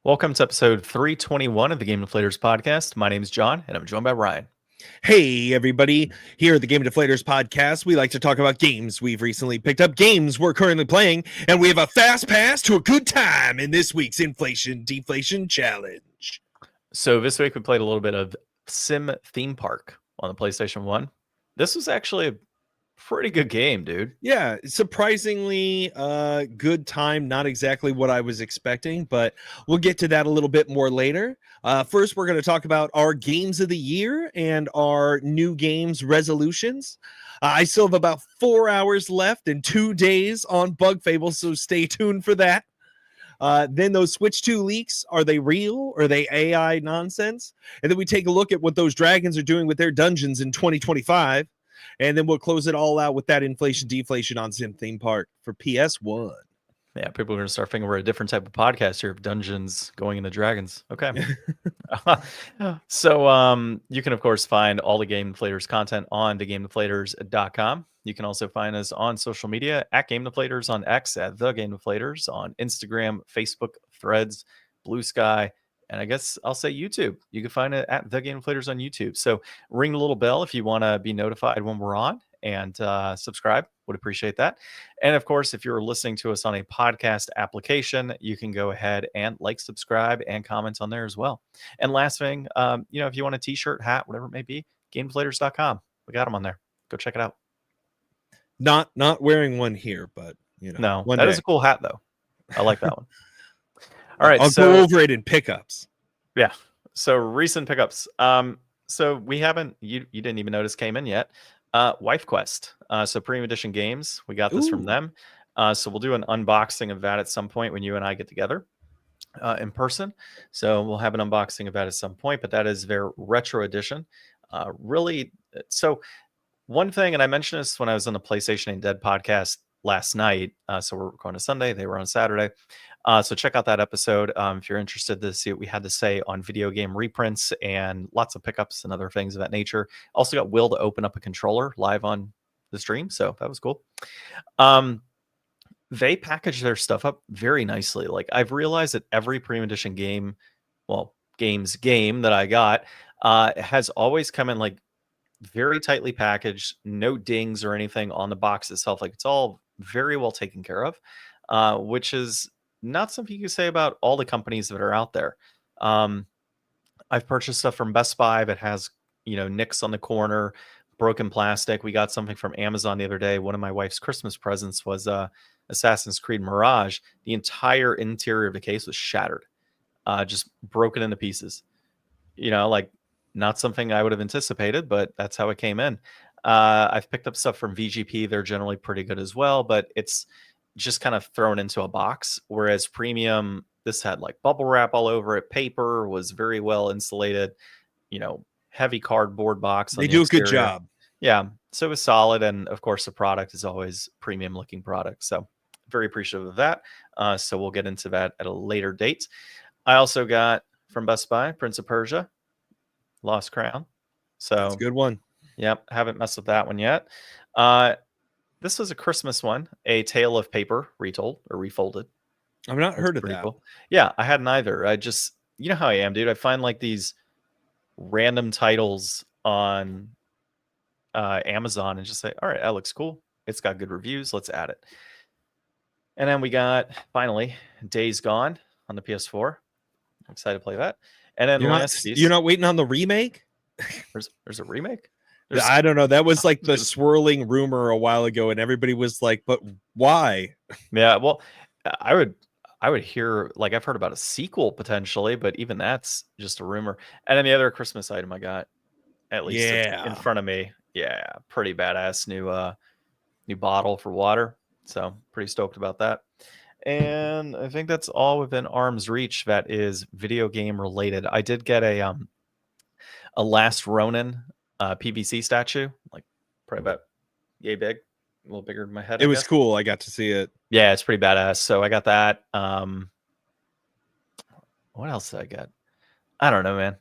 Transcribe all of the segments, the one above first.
Welcome to episode 321 of the Game Deflators podcast. My name is John, and I'm joined by Ryan. Hey, everybody. Here at the Game Deflators podcast, we like to talk about games we've recently picked up, games we're currently playing, and we have a fast pass to a good time in this week's Inflation Deflation Challenge. So this week we played a little bit of Sim Theme Park on the PlayStation 1. This was actually a pretty good game, dude. Yeah, surprisingly good time. Not exactly what I was expecting, but we'll get to that a little bit more later. First, we're going to talk about our games of the year and our new games resolutions. I still have about 4 hours left and 2 days on Bug Fable, so stay tuned for that. Then those Switch 2 leaks, are they real? Or are they AI nonsense? And then we take a look at what those dragons are doing with their dungeons in 2025. And then we'll close it all out with that inflation deflation on Sim Theme Park for PS1. Yeah, people are going to start thinking we're a different type of podcast here of dungeons going into dragons. Okay. So you can, of course, find all the Game Deflators content on thegamedeflators.com. You can also find us on social media at Game Deflators, on X at The Game Deflators, on Instagram, Facebook, Threads, Blue Sky, and I guess I'll say YouTube. You can find it at The Game Deflators on YouTube. So ring the little bell if you want to be notified when we're on, and subscribe. Would appreciate that. And of course, if you're listening to us on a podcast application, you can go ahead and like, subscribe, and comment on there as well. And last thing, if you want a t-shirt, hat, whatever it may be, GameDeflators.com. We got them on there. Go check it out. Not wearing one here, but No, one that day. is a cool hat though. I like that one. All right, I'll go over it in pickups. Yeah. So recent pickups. So we haven't. You didn't even notice came in yet. Wife Quest. So Premium Edition games. We got this from them. So we'll do an unboxing of that at some point when you and I get together in person. So we'll have an unboxing of that at some point. But that is their retro edition. Really. So one thing, and I mentioned this when I was on the PlayStation Ain't Dead podcast last night. So we're recording on Sunday. They were on Saturday. So check out that episode if you're interested to see what we had to say on video game reprints and lots of pickups and other things of that nature. Also got Will to open up a controller live on the stream, so that was cool. They package their stuff up very nicely. Like I've realized that every Premium Edition game, game that I got has always come in like very tightly packaged, no dings or anything on the box itself. Like it's all very well taken care of, which is not something you can say about all the companies that are out there. I've purchased stuff from Best Buy that has, nicks on the corner, broken plastic. We got something from Amazon the other day. One of my wife's Christmas presents was Assassin's Creed Mirage. The entire interior of the case was shattered, just broken into pieces. Like not something I would have anticipated, but that's how it came in. I've picked up stuff from VGP. They're generally pretty good as well, but it's just kind of thrown into a box, whereas Premium, this had like bubble wrap all over it. Paper was very well insulated, heavy cardboard box. They do a good job. Yeah. So it was solid. And of course, the product is always premium looking product. So very appreciative of that. So we'll get into that at a later date. I also got from Best Buy, Prince of Persia, Lost Crown. So that's a good one. Yep. Haven't messed with that one yet. This was a Christmas one, A Tale of Paper Retold or Refolded. I've not heard of that. Cool. Yeah, I hadn't either. I just, how I am, dude. I find like these random titles on Amazon and just say, all right, that looks cool. It's got good reviews. Let's add it. And then we got, finally, Days Gone on the PS4. I'm excited to play that. And then you're not waiting on the remake? There's a remake? I don't know. That was like the swirling rumor a while ago, and everybody was like, "But why?" Yeah, well, I would hear, like, I've heard about a sequel potentially, but even that's just a rumor. And then the other Christmas item I got, at least in front of me, pretty badass new bottle for water. So pretty stoked about that. And I think that's all within arm's reach that is video game related. I did get a Last Ronin PVC statue, like probably about yay big, a little bigger than my head. It was cool. I got to see it. Yeah, it's pretty badass. So I got that. What else did I get? I don't know, man.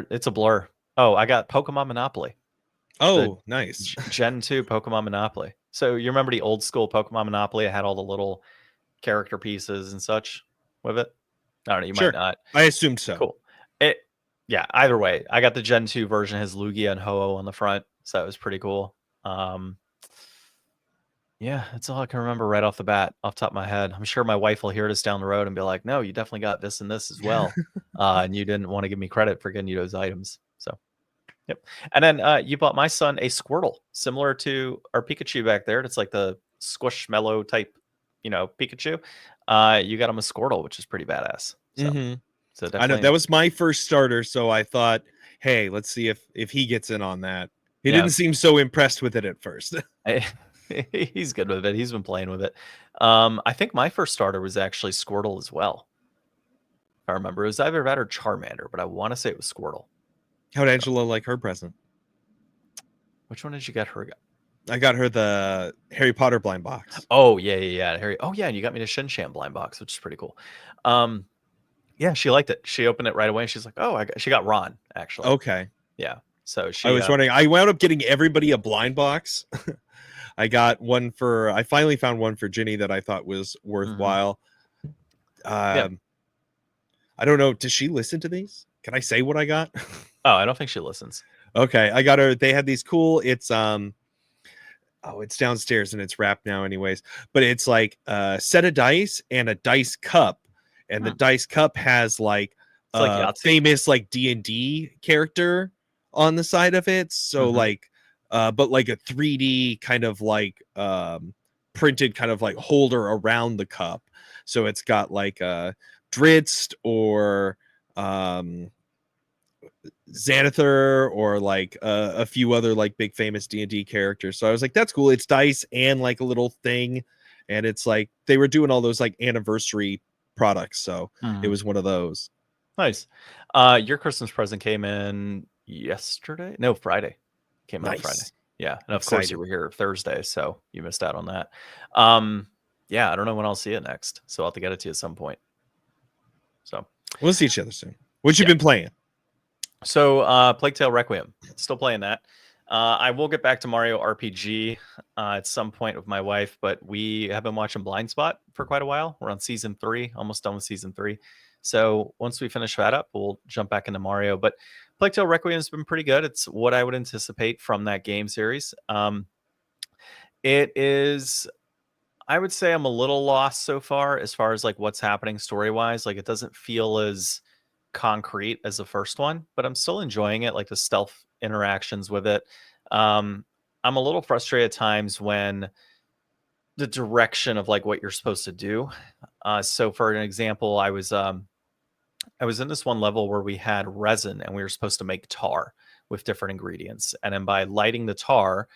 It's a blur. Oh, I got Pokemon Monopoly. Oh, nice. Gen 2 Pokemon Monopoly. So you remember the old school Pokemon Monopoly? I had all the little character pieces and such with it. I don't know. You might Sure. not. I assumed so. Cool. It. Yeah. Either way, I got the Gen 2 version. It has Lugia and Ho-Oh on the front, so that was pretty cool. Yeah, that's all I can remember right off the bat, off the top of my head. I'm sure my wife will hear this down the road and be like, "No, you definitely got this and this as well, and you didn't want to give me credit for getting you those items." So, yep. And then you bought my son a Squirtle, similar to our Pikachu back there. It's like the Squishmallow type, Pikachu. You got him a Squirtle, which is pretty badass. So, Mm-hmm. so I know definitely, that was my first starter, so I thought, hey, let's see if he gets in on that. He yeah, didn't seem so impressed with it at first. he's good with it. He's been playing with it. I think my first starter was actually Squirtle as well. If I remember, it was either that or Charmander, but I want to say it was Squirtle. How'd Angela like her present? Which one did you get her? I got her the Harry Potter blind box. Oh yeah, Harry. Oh yeah, and you got me the Shin Chan blind box, which is pretty cool. Yeah, she liked it. She opened it right away. And she's like, "Oh, she got Ron actually." Okay. Yeah, so I she. was wondering. I wound up getting everybody a blind box. I got one for. I finally found one for Ginny that I thought was worthwhile. Yeah. I don't know. Does she listen to these? Can I say what I got? Oh, I don't think she listens. Okay, I got her. They had these cool. It's it's downstairs and it's wrapped now, anyways. But it's like a set of dice and a dice cup, and the dice cup has like It's like a Yahtzee. famous like D&D character on the side of it. So like, but like a 3D kind of like printed kind of like holder around the cup. So it's got like a Dritz or Xanathar or like a few other like big famous D&D characters. So I was like, that's cool. It's dice and like a little thing, and it's like they were doing all those like anniversary products, so it was one of those. Nice. Your Christmas present came in yesterday? No, Friday. Came out Friday. Nice. Yeah, and of course Excited. you were here Thursday, so you missed out on that. Yeah, I don't know when I'll see it next, so I'll have to get it to you at some point. So We'll see each other soon. What you Yeah. been playing? So, Plague Tale Requiem, still playing that. I will get back to Mario RPG at some point with my wife, but we have been watching Blind Spot for quite a while. We're on season 3, almost done with season 3. So once we finish that up, we'll jump back into Mario. But Plague Tale Requiem has been pretty good. It's what I would anticipate from that game series. It is, I would say I'm a little lost so far as like what's happening story-wise. Like it doesn't feel as concrete as the first one, but I'm still enjoying it, like the stealth interactions with it. I'm a little frustrated at times when the direction of like what you're supposed to do. So for an example, I was in this one level where we had resin and we were supposed to make tar with different ingredients, and then by lighting the tar,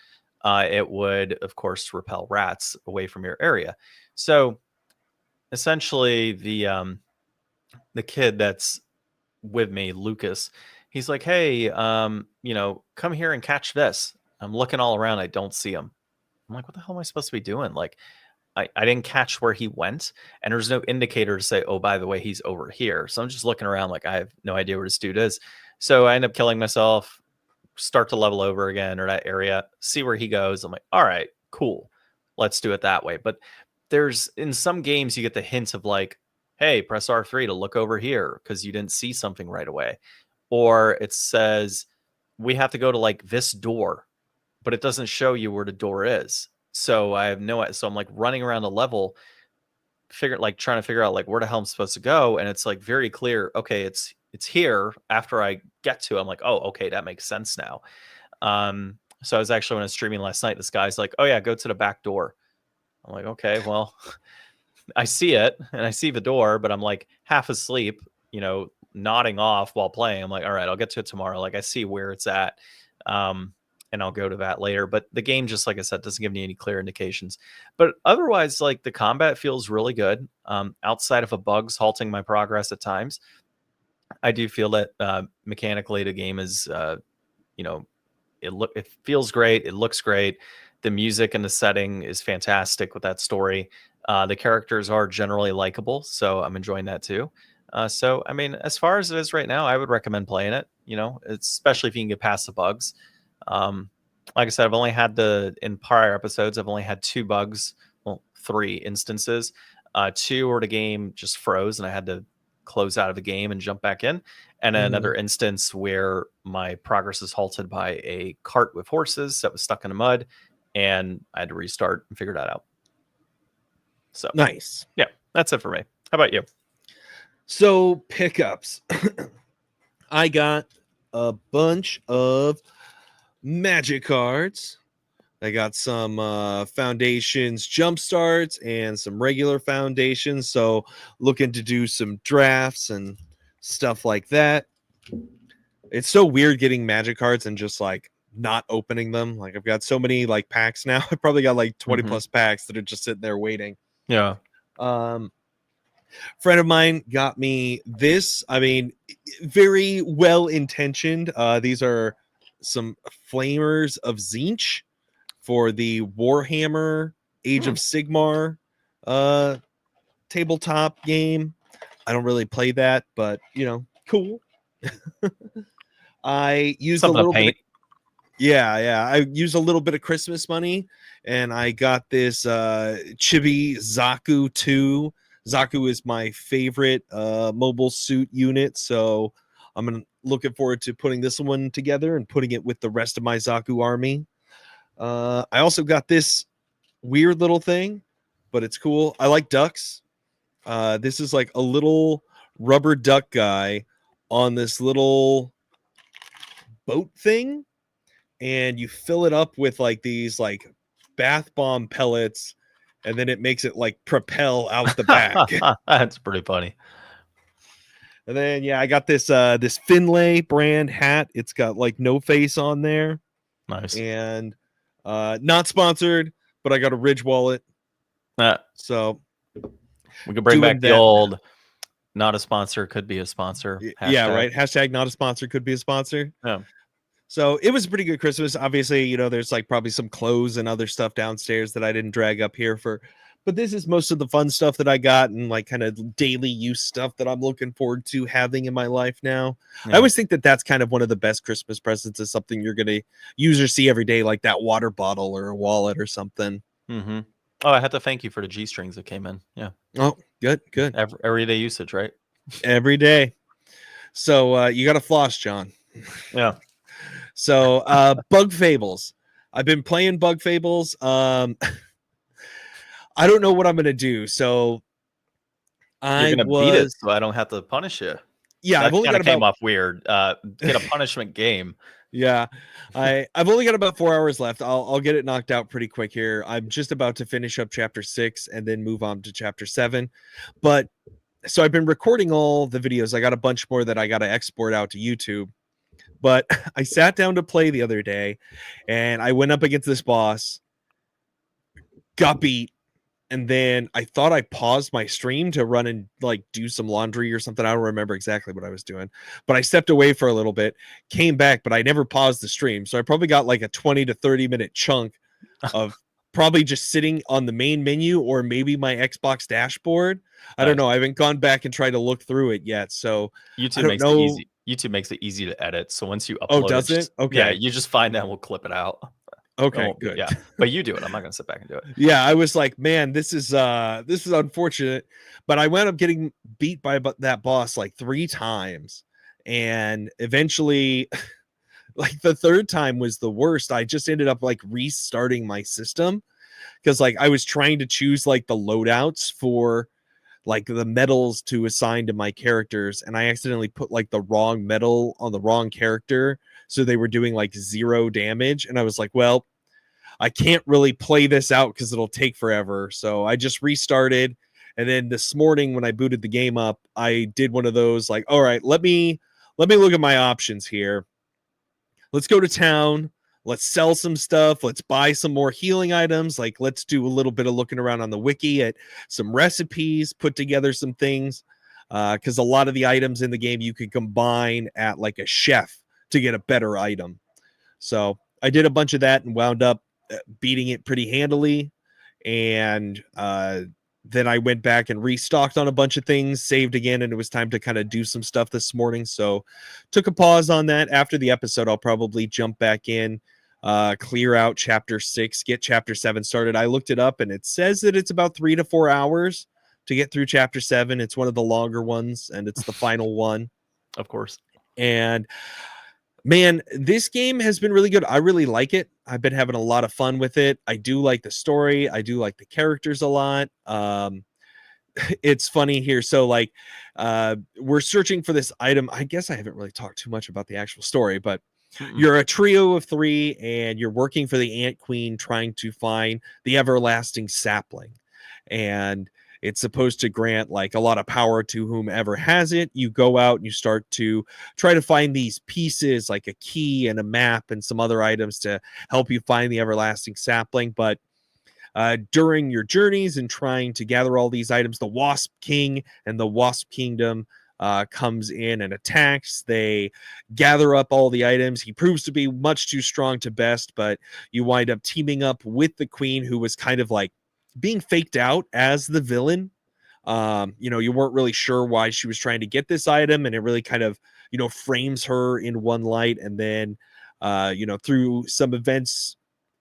it would of course repel rats away from your area. So essentially, the kid that's with me, Lucas, he's like, "Hey, come here and catch this." I'm looking all around, I don't see him. I'm like, "What the hell am I supposed to be doing?" Like, I didn't catch where he went, and there's no indicator to say, "Oh, by the way, he's over here." So I'm just looking around like I have no idea where this dude is. So I end up killing myself, start to level over again or that area, see where he goes. I'm like, "All right, cool. Let's do it that way." But there's in some games you get the hint of like, "Hey, press R3 to look over here because you didn't see something right away." Or it says, "We have to go to like this door," but it doesn't show you where the door is. So I have no, so I'm like running around the level, trying to figure out like where the hell I'm supposed to go. And it's like very clear. Okay, it's here. After I get to it, I'm like, oh, okay, that makes sense now. So I was actually when I was streaming last night, this guy's like, "Oh yeah, go to the back door." I'm like, okay, well, I see it and I see the door, but I'm like half asleep, nodding off while playing. I'm like, all right, I'll get to it tomorrow. Like I see where it's at. And I'll go to that later. But the game, just like I said, doesn't give me any clear indications. But otherwise, like the combat feels really good. Outside of a bugs halting my progress at times, I do feel that mechanically the game is, it feels great. It looks great. The music and the setting is fantastic with that story. The characters are generally likable, so I'm enjoying that too. So, I mean, as far as it is right now, I would recommend playing it. Especially if you can get past the bugs. Um, like I said, I've only had in prior episodes, I've only had 2 bugs, well, 3 instances. 2 where the game just froze and I had to close out of the game and jump back in. And another instance where my progress is halted by a cart with horses that was stuck in the mud, and I had to restart and figure that out. So Nice. yeah, that's it for me. How about you? So pickups. I got a bunch of magic cards. I got some foundations jump starts and some regular foundations. So looking to do some drafts and stuff like that. It's so weird getting magic cards and just like not opening them. Like I've got so many like packs now. I probably got like 20 plus packs that are just sitting there waiting. Yeah. Friend of mine got me this. I mean, very well intentioned. These are some flamers of Zinch for the Warhammer Age of Sigmar tabletop game. I don't really play that, but you know, cool. I used Something a little to paint. yeah. I used a little bit of Christmas money, and I got this Chibi Zaku 2. Zaku is my favorite mobile suit unit, so I'm looking forward to putting this one together and putting it with the rest of my Zaku army. I also got this weird little thing, but it's cool. I like ducks. This is like a little rubber duck guy on this little boat thing, and you fill it up with like these like bath bomb pellets, and then it makes it like propel out the back. That's pretty funny. And then yeah, I got this this Finlay brand hat. It's got like no face on there. Nice. And not sponsored, but I got a Ridge wallet. So we could bring back the old not a sponsor could be a sponsor. Hashtag. Yeah, right. Hashtag not a sponsor could be a sponsor. Yeah. So it was a pretty good Christmas. Obviously, you know, there's like probably some clothes and other stuff downstairs that I didn't drag up here for, but this is most of the fun stuff that I got and like kind of daily use stuff that I'm looking forward to having in my life now. Yeah. I always think that that's kind of one of the best Christmas presents, is something you're going to use or see every day, like that water bottle or a wallet or something. Mm-hmm. Oh, I had to thank you for the G-strings that came in. Yeah. Oh, good. Everyday usage, right? Every day. So you got to floss, John. Yeah. So Bug Fables. I've been playing Bug Fables. I don't know what I'm gonna do. So you're gonna beat it, so I don't have to punish you. Yeah, that I've only got came off weird. Get a punishment game. Yeah, I've only got about 4 hours left. I'll get it knocked out pretty quick here. I'm just about to finish up chapter 6 and then move on to chapter 7. But so I've been recording all the videos. I got a bunch more that I got to export out to YouTube. But I sat down to play the other day, and I went up against this boss, got beat, and then I thought I paused my stream to run and like do some laundry or something. I don't remember exactly what I was doing, but I stepped away for a little bit, came back, but I never paused the stream. So I probably got like a 20 to 30 minute chunk of probably just sitting on the main menu or maybe my Xbox dashboard. I don't know. I haven't gone back and tried to look through it yet. So YouTube makes it easy. YouTube makes it easy to edit. So once you upload does it? Okay. Yeah, you just find that and we'll clip it out. Okay, good. Yeah, but you do it. I'm not gonna sit back and do it. Yeah, I was like, man, this is unfortunate, but I wound up getting beat by that boss like 3 times, and eventually, like the third time was the worst. I just ended up like restarting my system because like I was trying to choose like the loadouts for like the medals to assign to my characters, and I accidentally put like the wrong medal on the wrong character, so they were doing like 0 damage, and I was like, well, I can't really play this out because it'll take forever. So I just restarted, and then this morning when I booted the game up, I did one of those like, all right, let me look at my options here. Let's go to town. Let's sell some stuff. Let's buy some more healing items. Like, let's do a little bit of looking around on the wiki at some recipes, put together some things. Because a lot of the items in the game you can combine at like a chef to get a better item. So I did a bunch of that and wound up beating it pretty handily. And then I went back and restocked on a bunch of things, saved again, and it was time to kind of do some stuff this morning. So took a pause on that. After the episode, I'll probably jump back in, clear out chapter 6, get chapter 7 started. I looked it up and it says that it's about 3 to 4 hours. to get through chapter 7. It's one of the longer ones, and it's the final one. Of course. And man, this game has been really good. I really like it. I've been having a lot of fun with it. I do like the story. I do like the characters a lot. It's funny here. So like, we're searching for this item. I guess I haven't really talked too much about the actual story, but you're a trio of 3 and you're working for the Ant Queen trying to find the everlasting sapling. And it's supposed to grant like a lot of power to whomever has it. You go out and you start to try to find these pieces like a key and a map and some other items to help you find the everlasting sapling. But during your journeys and trying to gather all these items, the Wasp King and the Wasp Kingdom comes in and attacks. They gather up all the items. He proves to be much too strong to best, but you wind up teaming up with the queen, who was kind of like being faked out as the villain. You weren't really sure why she was trying to get this item, and it really kind of, frames her in one light. And then, through some events,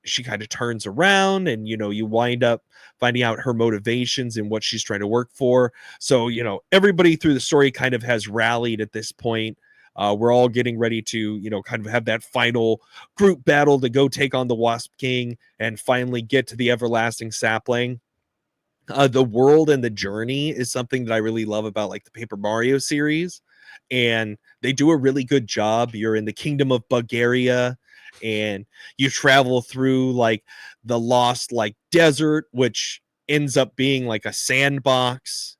she kind of turns around, and, you wind up finding out her motivations and what she's trying to work for. So, everybody through the story kind of has rallied at this point. We're all getting ready to, kind of have that final group battle to go take on the Wasp King and finally get to the everlasting sapling. The world and the journey is something that I really love about like the Paper Mario series, and they do a really good job. You're in the kingdom of Bulgaria, and you travel through like the lost like desert, which ends up being like a sandbox.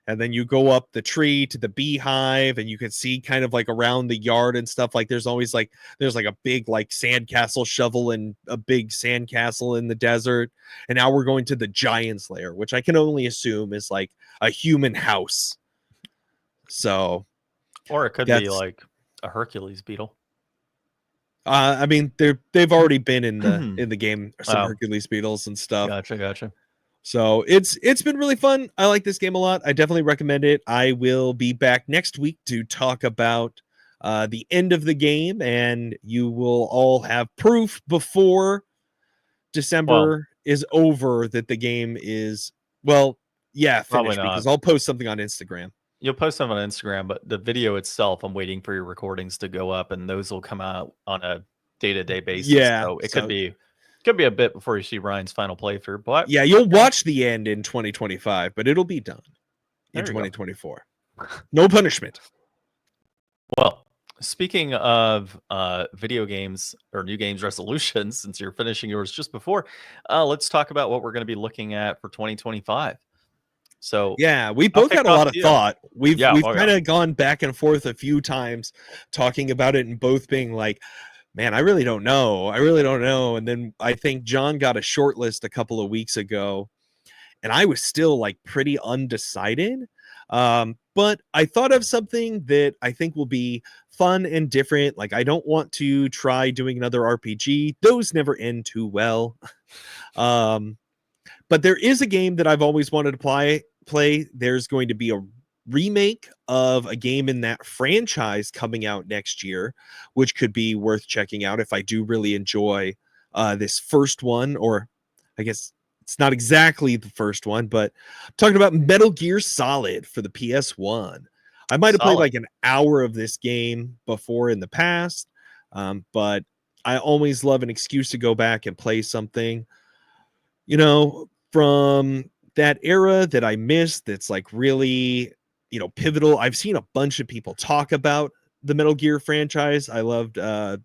And then you go up the tree to the beehive, and you can see kind of like around the yard and stuff. Like there's like a big like sandcastle shovel and a big sandcastle in the desert. And now we're going to the giant's lair, which I can only assume is like a human house. So Or it could be like a Hercules beetle. I mean, they've already been in the game, some Hercules beetles and stuff. Gotcha. So it's been really fun. I like this game a lot. I definitely recommend it. I will be back next week to talk about the end of the game, and you will all have proof before December is over that the game is finished, because I'll post something on Instagram. You'll post them on Instagram, but the video itself, I'm waiting for your recordings to go up, and those will come out on a day-to-day basis. Yeah, so it could be a bit before you see Ryan's final playthrough. But yeah, you'll watch the end in 2025, but it'll be done in 2024. No punishment. Well, speaking of video games or new games resolutions, since you're finishing yours just before, let's talk about what we're going to be looking at for 2025. So yeah, we both had a lot of thought. We've kind of gone back and forth a few times talking about it, and both being like, man, I really don't know. And then I think John got a short list a couple of weeks ago, and I was still like pretty undecided. But I thought of something that I think will be fun and different. Like, I don't want to try doing another RPG. Those never end too well. But there is a game that I've always wanted to play. There's going to be a remake of a game in that franchise coming out next year, which could be worth checking out if I do really enjoy this first one. Or I guess it's not exactly the first one, but I'm talking about Metal Gear Solid for the PS1. I might have played like an hour of this game before in the past, but I always love an excuse to go back and play something, from that era that I missed, that's like really, pivotal. I've seen a bunch of people talk about the Metal Gear franchise. I loved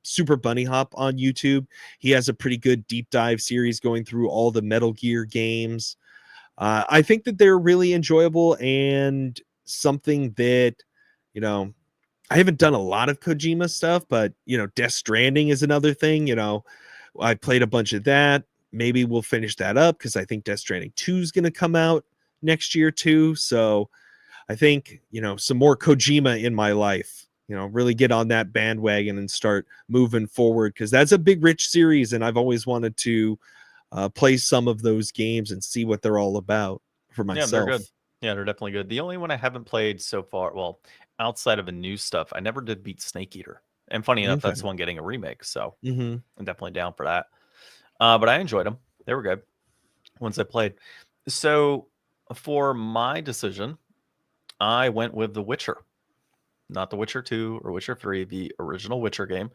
Super Bunny Hop on YouTube. He has a pretty good deep dive series going through all the Metal Gear games. I think that they're really enjoyable, and something that, I haven't done a lot of Kojima stuff, but, Death Stranding is another thing. I played a bunch of that. Maybe we'll finish that up, because I think Death Stranding 2 is going to come out next year too. So I think, some more Kojima in my life, really get on that bandwagon and start moving forward, because that's a big, rich series. And I've always wanted to play some of those games and see what they're all about for myself. Yeah, they're good. Yeah, they're definitely good. The only one I haven't played so far, well, outside of the new stuff, I never did beat Snake Eater. And funny enough, that's one getting a remake. So I'm definitely down for that. But I enjoyed them. They were good once I played. So For my decision, I went with The Witcher, not The Witcher 2 or Witcher 3, the original Witcher game.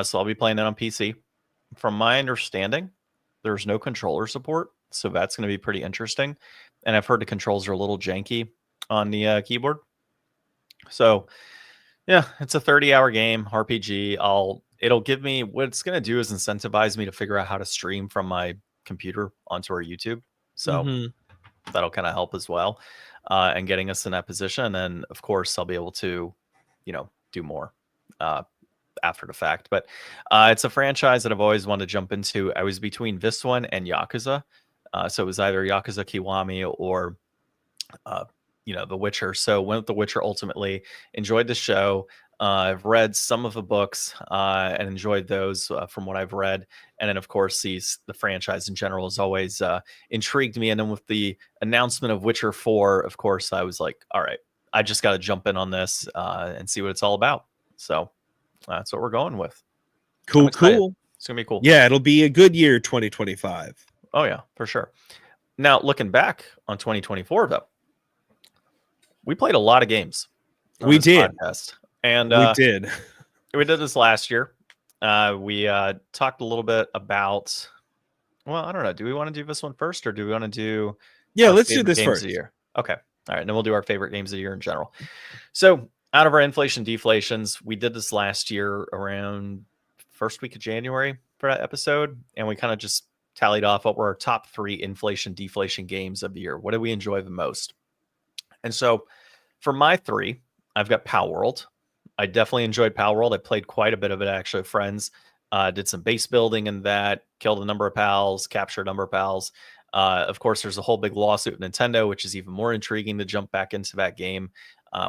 So I'll be playing it on PC. From my understanding, there's no controller support, so that's going to be pretty interesting. And I've heard the controls are a little janky on the keyboard. So yeah, it's a 30-hour game, RPG. It'll give me what it's going to do is incentivize me to figure out how to stream from my computer onto our YouTube. So Mm-hmm. that'll kind of help as well, and getting us in that position. And then, of course, I'll be able to, do more uh, after the fact. But it's a franchise that I've always wanted to jump into. I was between this one and Yakuza. So it was either Yakuza Kiwami or The Witcher. So went with The Witcher ultimately. Enjoyed the show. I've read some of the books and enjoyed those from what I've read. And then, of course, the franchise in general has always intrigued me. And then with the announcement of Witcher 4, of course, I was like, all right, I just got to jump in on this and see what it's all about. So that's what we're going with. I'm excited. Cool. It's going to be cool. Yeah, it'll be a good year, 2025. Oh, yeah, for sure. Now, looking back on 2024, though, we played a lot of games on We this did. podcast. And We did. we did this last year. We talked a little bit about, well, I don't know. Do we want to do this one first or do we want to do Yeah, our let's do favorite this games first. of the year? Okay. All right. Then we'll do our favorite games of the year in general. So out of our inflation deflations, we did this last year around first week of January for that episode. And we kind of just tallied off what were our top 3 inflation deflation games of the year. What did we enjoy the most? And so for my 3, I've got Pow World. I definitely enjoyed Pow World. I played quite a bit of it actually with friends. Did some base building in that, killed a number of pals, captured a number of pals. Of course, there's a whole big lawsuit with Nintendo, which is even more intriguing to jump back into that game,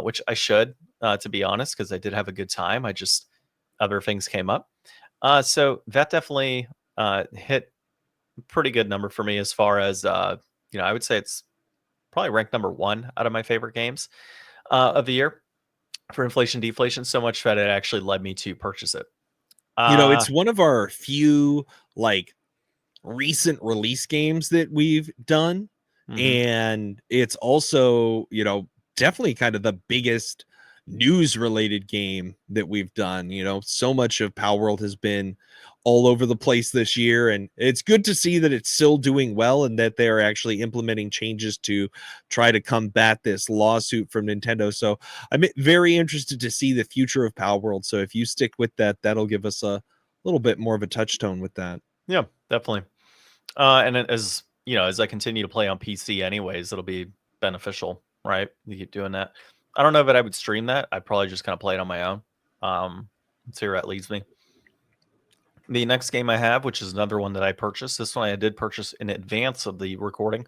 which I should, to be honest, because I did have a good time. Other things came up. So that definitely hit a pretty good number for me as far as, I would say it's probably ranked number 1 out of my favorite games of the year for inflation deflation, so much that it actually led me to purchase it. It's one of our few like recent release games that we've done. Mhm. And it's also, definitely kind of the biggest news related game that we've done. So much of Power World has been all over the place this year, and it's good to see that it's still doing well and that they're actually implementing changes to try to combat this lawsuit from Nintendo. So I'm very interested to see the future of Power World. So if you stick with that, that'll give us a little bit more of a touchstone with that. Yeah, definitely. And as I continue to play on PC anyways, it'll be beneficial, right? You keep doing that. I don't know that I would stream that. I'd probably just kind of play it on my own. See where that leads me. The next game I have, which is another one that I purchased. This one I did purchase in advance of the recording.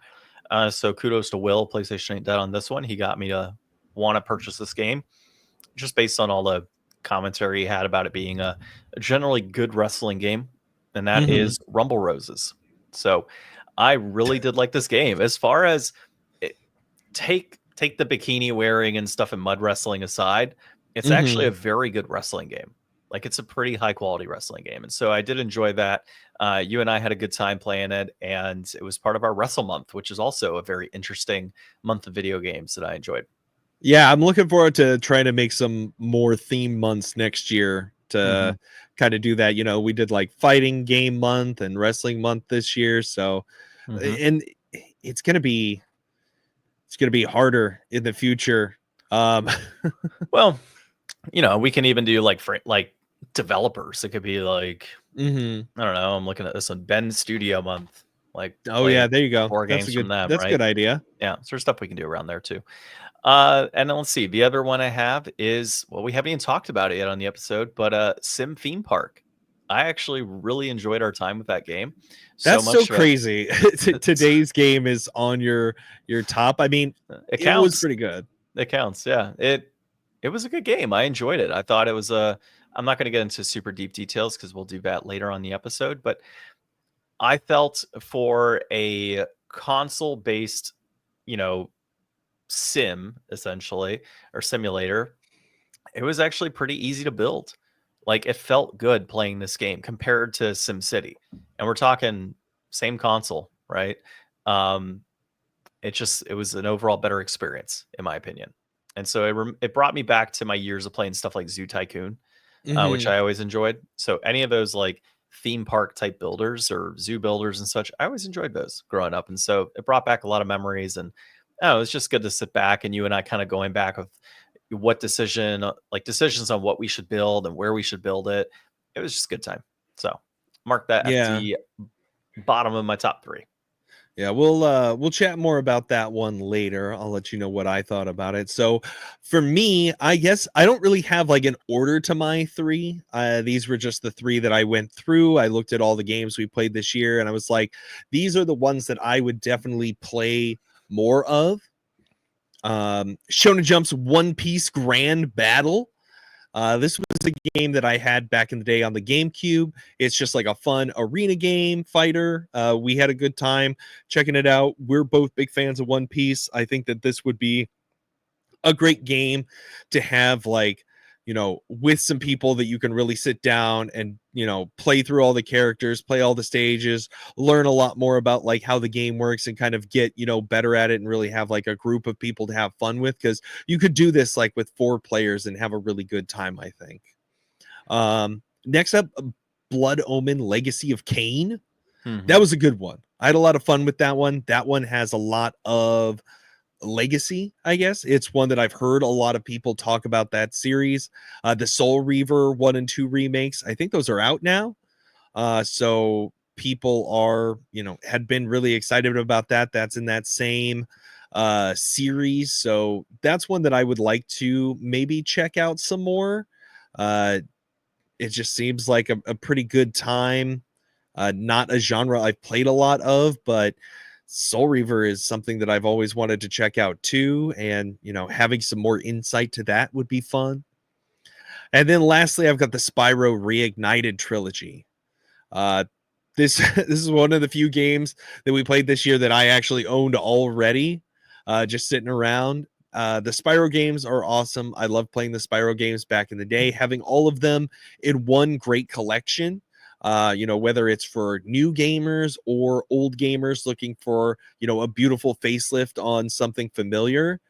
So kudos to Will, PlayStation Ain't Dead on this one. He got me to want to purchase this game just based on all the commentary he had about it being a generally good wrestling game, and that is Rumble Roses. So I really did like this game. As far as take the bikini wearing and stuff and mud wrestling aside, it's actually a very good wrestling game. Like it's a pretty high quality wrestling game, and so I did enjoy that. You and I had a good time playing it, and it was part of our Wrestle Month, which is also a very interesting month of video games that I enjoyed. Yeah, I'm looking forward to trying to make some more theme months next year to kind of do that. We did like fighting game month and wrestling month this year. So, and it's going to be harder in the future. Well, we can even do like developers. It could be like, I don't know. I'm looking at this one, Ben Studio Month. Like, Oh yeah, there you go. 4 games from them, That's a right? good idea. Yeah, so there's stuff we can do around there too. And then let's see. The other one I have is, well, we haven't even talked about it yet on the episode, but Sim Theme Park. I actually really enjoyed our time with that game. That's so Much that crazy. Today's game is on your top. I mean, it it was counts. pretty good. It counts. Yeah. It was a good game. I enjoyed it. I thought it was I'm not going to get into super deep details because we'll do that later on the episode, but I felt for a console based, sim essentially, or simulator, it was actually pretty easy to build. Like it felt good playing this game compared to SimCity. And we're talking same console, right? Um it was an overall better experience in my opinion. And so it brought me back to my years of playing stuff like Zoo Tycoon, which I always enjoyed. So any of those like theme park type builders or zoo builders and such, I always enjoyed those growing up. And so it brought back a lot of memories. And oh, it's just good to sit back and you and I kind of going back with what decisions on what we should build and where we should build it. It was just a good time. So mark that at Yeah. the bottom of my top 3. Yeah, we'll chat more about that one later. I'll let you know what I thought about it. So for me, I guess I don't really have like an order to my 3. These were just the 3 that I went through. I looked at all the games we played this year and I was like, these are the ones that I would definitely play more of. Shonen Jump's One Piece Grand Battle. This was a game that I had back in the day on the GameCube. It's just like a fun arena game fighter. We had a good time checking it out. We're both big fans of One Piece. I think that this would be a great game to have, like, with some people that you can really sit down and, play through all the characters, play all the stages, learn a lot more about like how the game works and kind of get, better at it and really have like a group of people to have fun with. Cause you could do this like with 4 players and have a really good time, I think. Next up, Blood Omen Legacy of Kain. That was a good one. I had a lot of fun with that one. That one has a lot of legacy, I guess. It's one that I've heard a lot of people talk about that series. The Soul Reaver 1 and 2 remakes, I think those are out now. So people are, had been really excited about that. That's in that same series. So that's one that I would like to maybe check out some more. It just seems like a pretty good time. Not a genre I've played a lot of, but Soul Reaver is something that I've always wanted to check out too. And, having some more insight to that would be fun. And then lastly, I've got the Spyro Reignited trilogy. This is one of the few games that we played this year that I actually owned already, just sitting around. The Spyro games are awesome. I love playing the Spyro games back in the day, having all of them in one great collection. Whether it's for new gamers or old gamers looking for, a beautiful facelift on something familiar.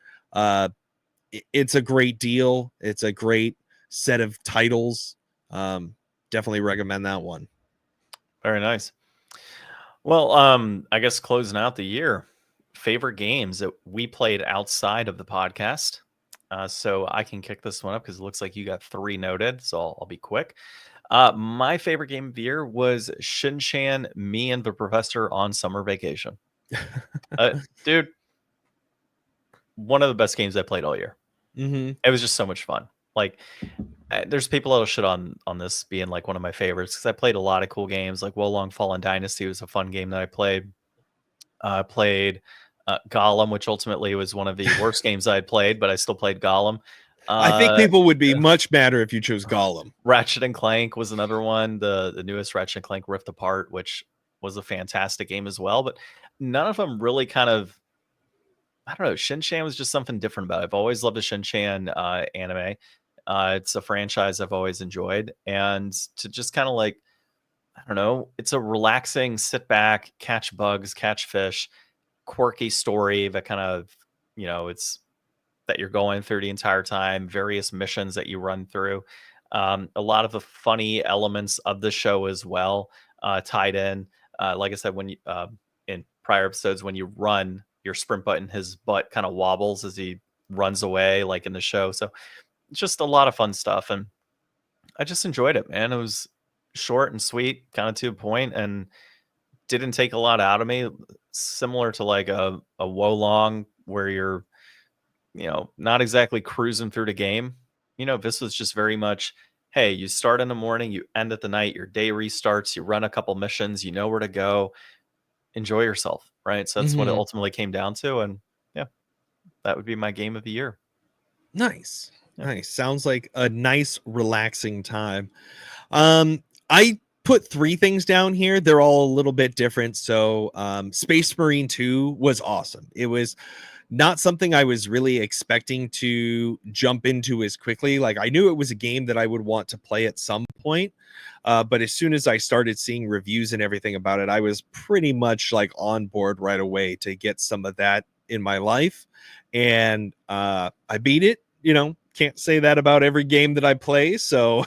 It's a great deal. It's a great set of titles. Definitely recommend that one. Very nice. Well, I guess closing out the year, favorite games that we played outside of the podcast. So I can kick this one up because it looks like you got 3 noted. So I'll be quick. My favorite game of the year was Shin-Chan, Me and the Professor on Summer Vacation. Dude, one of the best games I played all year. It was just so much fun. Like, there's people that'll shit on this being like one of my favorites because I played a lot of cool games. Like Wolong Fallen Dynasty was a fun game that I played. Played Gollum, which ultimately was one of the worst games I had played, but I still played Gollum. I think people would be much madder if you chose Gollum. Ratchet and Clank was another one. The newest Ratchet and Clank Rift Apart, which was a fantastic game as well. But none of them really kind of, I don't know. Shin-Chan was just something different about it. I've always loved the Shin-Chan anime. It's a franchise I've always enjoyed. And to just kind of like, I don't know, it's a relaxing, sit back, catch bugs, catch fish, quirky story that kind of, it's that you're going through the entire time, various missions that you run through. A lot of the funny elements of the show as well tied in. Like I said, when you in prior episodes, when you run your sprint button, his butt kind of wobbles as he runs away, like in the show. So just a lot of fun stuff, and I just enjoyed it, man. It was short and sweet, kind of to the point, and didn't take a lot out of me. Similar to like a Wolong, where you're not exactly cruising through the game. This was just very much, hey, you start in the morning, you end at the night, your day restarts, you run a couple missions, you know where to go, enjoy yourself, right? So that's what it ultimately came down to. And yeah, that would be my game of the year. Nice. Yeah. Nice. Sounds like a nice, relaxing time. I put 3 things down here. They're all a little bit different. So, Space Marine 2 was awesome. It was not something I was really expecting to jump into as quickly. Like, I knew it was a game that I would want to play at some point. But as soon as I started seeing reviews and everything about it, I was pretty much like on board right away to get some of that in my life, and I beat it. Can't say that about every game that I play, so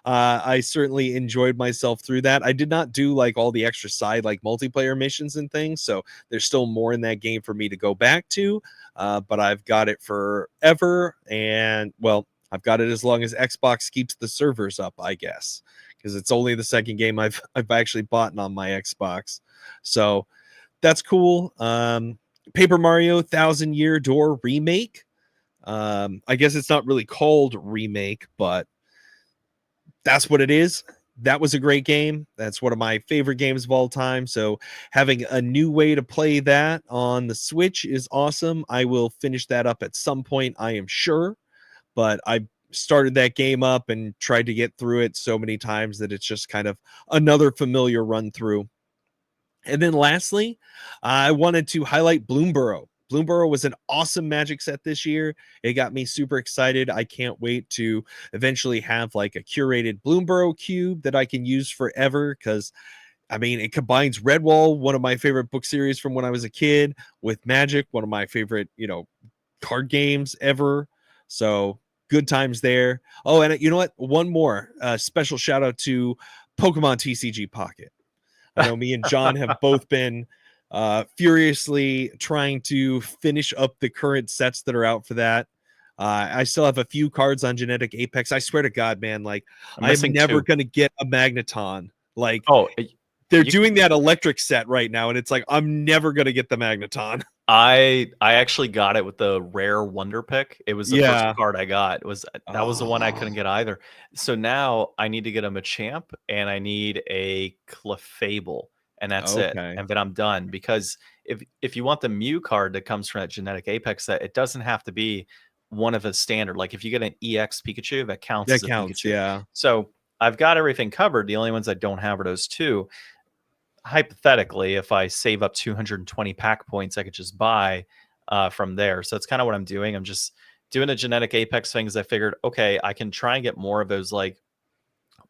I certainly enjoyed myself through that. I did not do like all the extra side like multiplayer missions and things, so there's still more in that game for me to go back to. But I've got it forever, and well, I've got it as long as Xbox keeps the servers up, I guess, because it's only the second game I've actually bought on my Xbox. So that's cool. Paper Mario Thousand Year Door remake. I guess it's not really called remake, but that's what it is. That was a great game. That's one of my favorite games of all time. So having a new way to play that on the Switch is awesome. I will finish that up at some point, I am sure. But I started that game up and tried to get through it so many times that it's just kind of another familiar run through. And then lastly, I wanted to highlight Bloomborough. Bloomborough was an awesome Magic set this year. It got me super excited. I can't wait to eventually have like a curated Bloomborough cube that I can use forever, because I mean, it combines Redwall, one of my favorite book series from when I was a kid, with Magic, one of my favorite, card games ever. So good times there. Oh, and you know what? One more special shout out to Pokemon TCG Pocket. I know me and John have both been furiously trying to finish up the current sets that are out for that. I still have a few cards on Genetic Apex. I swear to God, man, like I'm I'm missing never 2. going to get a Magneton. Like Oh, they're you doing that electric set right now, and it's like I'm never going to get the Magneton. I actually got it with the rare wonder pick. It was the first Yeah. card I got. That was the one I couldn't Oh, get either. So now I need to get a Machamp and I need a Clefable, and that's it. okay. And then I'm done, because if you want the Mew card that comes from that Genetic Apex set, it doesn't have to be one of a standard. Like if you get an EX Pikachu, that counts That as a counts. Pikachu. Yeah. So I've got everything covered. The only ones I don't have are those two. Hypothetically, if I save up 220 pack points, I could just buy from there. So that's kind of what I'm doing. I'm just doing the Genetic Apex things. I figured, okay, I can try and get more of those like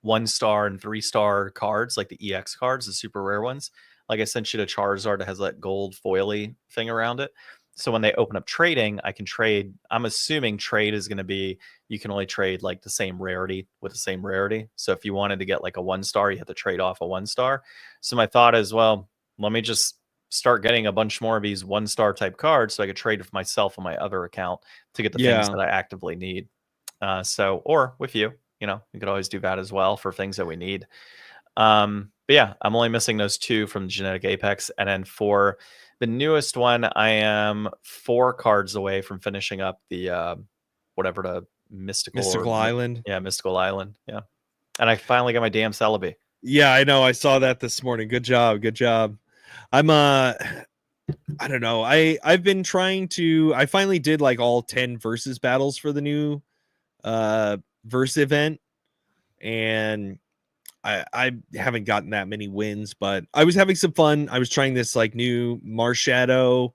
1-star and 3-star cards, like the EX cards, the super rare ones. Like I sent you to Charizard that has that gold foily thing around it. So when they open up trading, I can trade. I'm assuming trade is going to be, you can only trade like the same rarity with the same rarity. So if you wanted to get like a 1-star, you have to trade off a 1-star. So my thought is, well, let me just start getting a bunch more of these 1-star type cards so I could trade with myself on my other account to get the things Yeah. that I actively need. Or with you, you could always do that as well for things that we need. But yeah, I'm only missing those 2 from Genetic Apex. And then for the newest one, I am 4 cards away from finishing up the whatever, the mystical or Mystical Island. yeah, mystical island. Yeah. And I finally got my damn Celebi. Yeah, I know. I saw that this morning. Good job. Good job. I'm I don't know. I've been trying to. I finally did like all 10 versus battles for the new verse event, and I haven't gotten that many wins, but I was having some fun. I was trying this like new Marshadow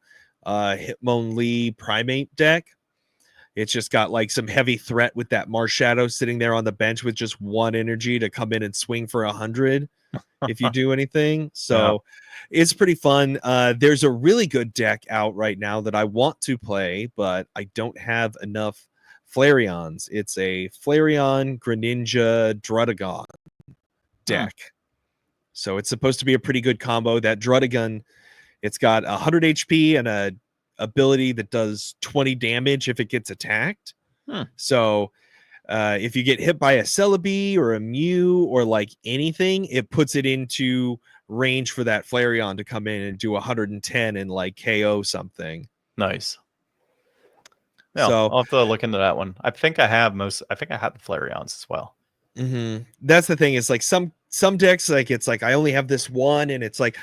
Hitmonlee Primate deck. It's just got like some heavy threat with that Marshadow sitting there on the bench with just 1 energy to come in and swing for 100 if you do anything. Yeah. So it's pretty fun. There's a really good deck out right now that I want to play, but I don't have enough Flareons. It's a Flareon Greninja Druddigon Hmm. deck. So it's supposed to be a pretty good combo. That Druddigon, it's got 100 HP and a ability that does 20 damage if it gets attacked. Hmm. So if you get hit by a Celebi or a Mew or like anything, it puts it into range for that Flareon to come in and do 110 and like KO something. Nice. Yeah, So I'll have to look into that one. I think I have the Flareons as well. that's the thing. It's like some decks, like it's like I only have this one, and it's like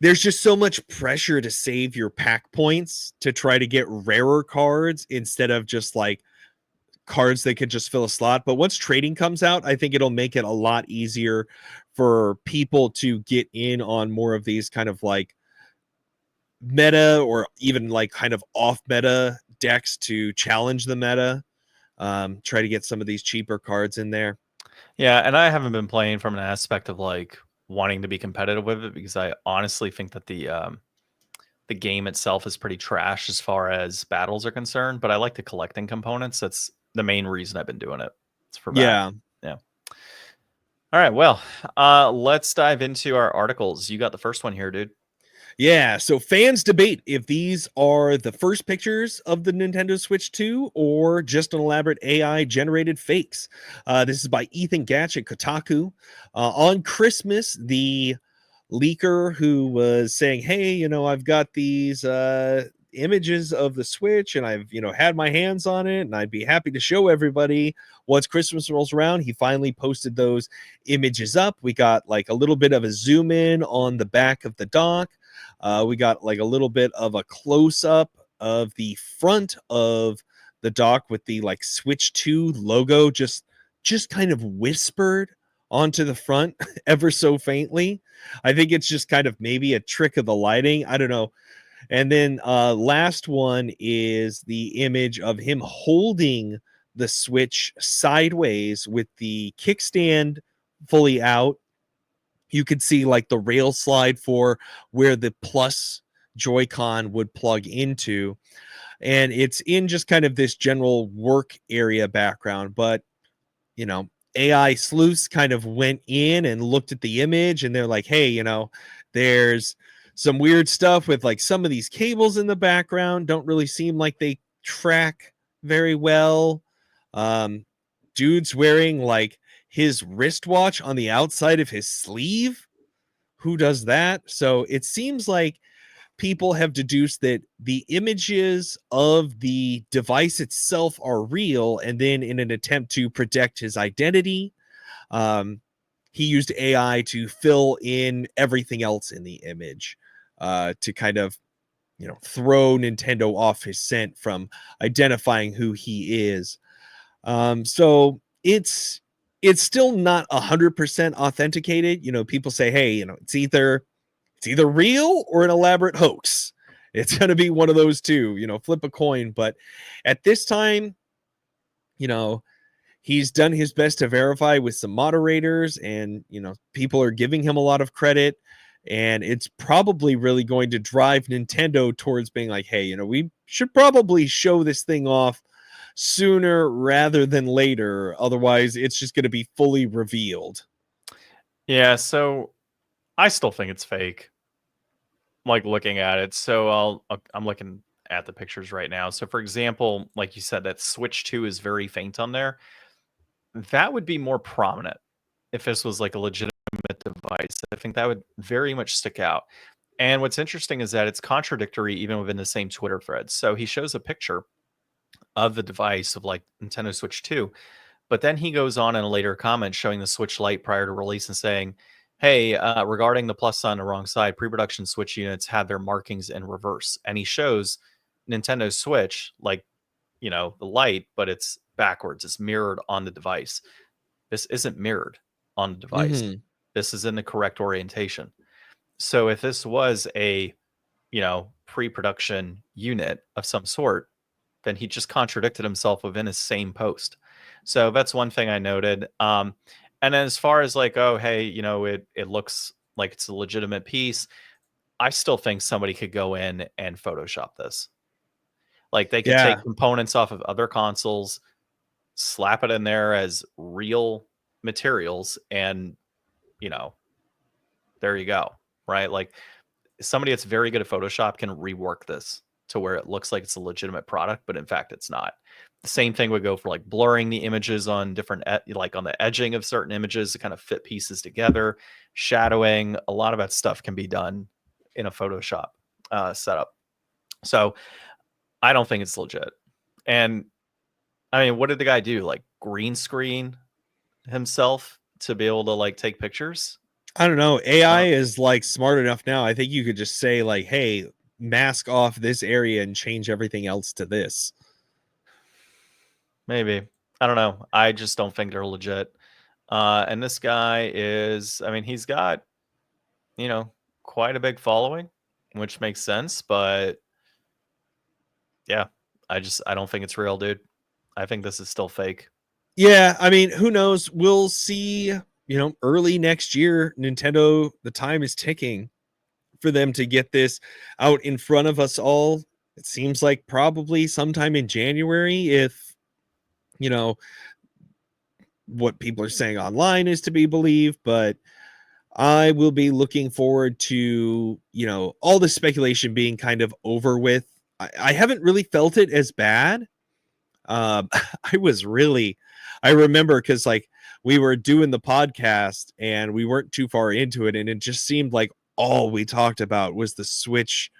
there's just so much pressure to save your pack points to try to get rarer cards instead of just like cards that could just fill a slot. But once trading comes out, I think it'll make it a lot easier for people to get in on more of these kind of like meta or even like kind of off meta decks to challenge the meta. Try to get some of these cheaper cards in there. Yeah, and I haven't been playing from an aspect of like wanting to be competitive with it, because I honestly think that the the game itself is pretty trash as far as battles are concerned, but I like the collecting components. That's the main reason I've been doing it. It's for that. Yeah. Yeah. All right. Well, let's dive into our articles. You got the first one here, dude. Yeah, so fans debate if these are the first pictures of the Nintendo Switch 2 or just an elaborate AI generated fakes. This is by Ethan Gatch at Kotaku. On Christmas, the leaker who was saying, "Hey, I've got these images of the Switch and I've, had my hands on it and I'd be happy to show everybody." Once Christmas rolls around, he finally posted those images up. We got like a little bit of a zoom in on the back of the dock. We got like a little bit of a close up of the front of the dock with the like Switch 2 logo just kind of whispered onto the front ever so faintly. I think it's just kind of maybe a trick of the lighting. I don't know. And then last one is the image of him holding the Switch sideways with the kickstand fully out. You could see like the rail slide for where the plus Joy-Con would plug into. And it's in just kind of this general work area background. But, AI sleuths kind of went in and looked at the image and they're like, hey, there's some weird stuff with like some of these cables in the background don't really seem like they track very well. Dude's wearing like his wristwatch on the outside of his sleeve. Who does that? So it seems like people have deduced that the images of the device itself are real, and then in an attempt to protect his identity, he used AI to fill in everything else in the image to kind of throw Nintendo off his scent from identifying who he is. So it's still not 100% authenticated. People say, hey, it's either real or an elaborate hoax. It's going to be one of those two, flip a coin. But at this time, he's done his best to verify with some moderators, and people are giving him a lot of credit. And it's probably really going to drive Nintendo towards being like, hey, we should probably show this thing off sooner rather than later. Otherwise, it's just going to be fully revealed. Yeah. So I still think it's fake. Like looking at it. So I'm looking at the pictures right now. So for example, like you said, that Switch 2 is very faint on there. That would be more prominent if this was like a legitimate device. I think that would very much stick out. And what's interesting is that it's contradictory even within the same Twitter thread. So he shows a picture of the device of like Nintendo Switch 2, but then he goes on in a later comment showing the Switch Lite prior to release and saying, hey, regarding the plus on the wrong side, pre-production Switch units had their markings in reverse. And he shows Nintendo Switch, like, the light, but it's backwards. It's mirrored on the device. This isn't mirrored on the device. Mm-hmm. This is in the correct orientation. So if this was a, pre-production unit of some sort, then he just contradicted himself within his same post. So that's one thing I noted. And then as far as like, oh, hey, it looks like it's a legitimate piece, I still think somebody could go in and Photoshop this. Like they could Yeah. take components off of other consoles, slap it in there as real materials, and there you go. Right? Like somebody that's very good at Photoshop can rework this to where it looks like it's a legitimate product, but in fact it's not. The same thing would go for like blurring the images on different, like on the edging of certain images to kind of fit pieces together, shadowing. A lot of that stuff can be done in a Photoshop setup. So I don't think it's legit. And I mean, what did the guy do? Like green screen himself to be able to like take pictures? I don't know. AI is like smart enough now. I think you could just say like, hey, mask off this area and change everything else to this. Maybe. I don't know. I just don't think they're legit. And this guy is, I mean, he's got, quite a big following, which makes sense. But yeah, I don't think it's real, dude. I think this is still fake. Yeah, I mean, who knows? We'll see, early next year. Nintendo, the time is ticking for them to get this out in front of us all. It seems like probably sometime in January, if you know what people are saying online is to be believed. But I will be looking forward to, all the speculation being kind of over with. I haven't really felt it as bad. I was really, I remember because like we were doing the podcast and we weren't too far into it, and it just seemed like all we talked about was the Switch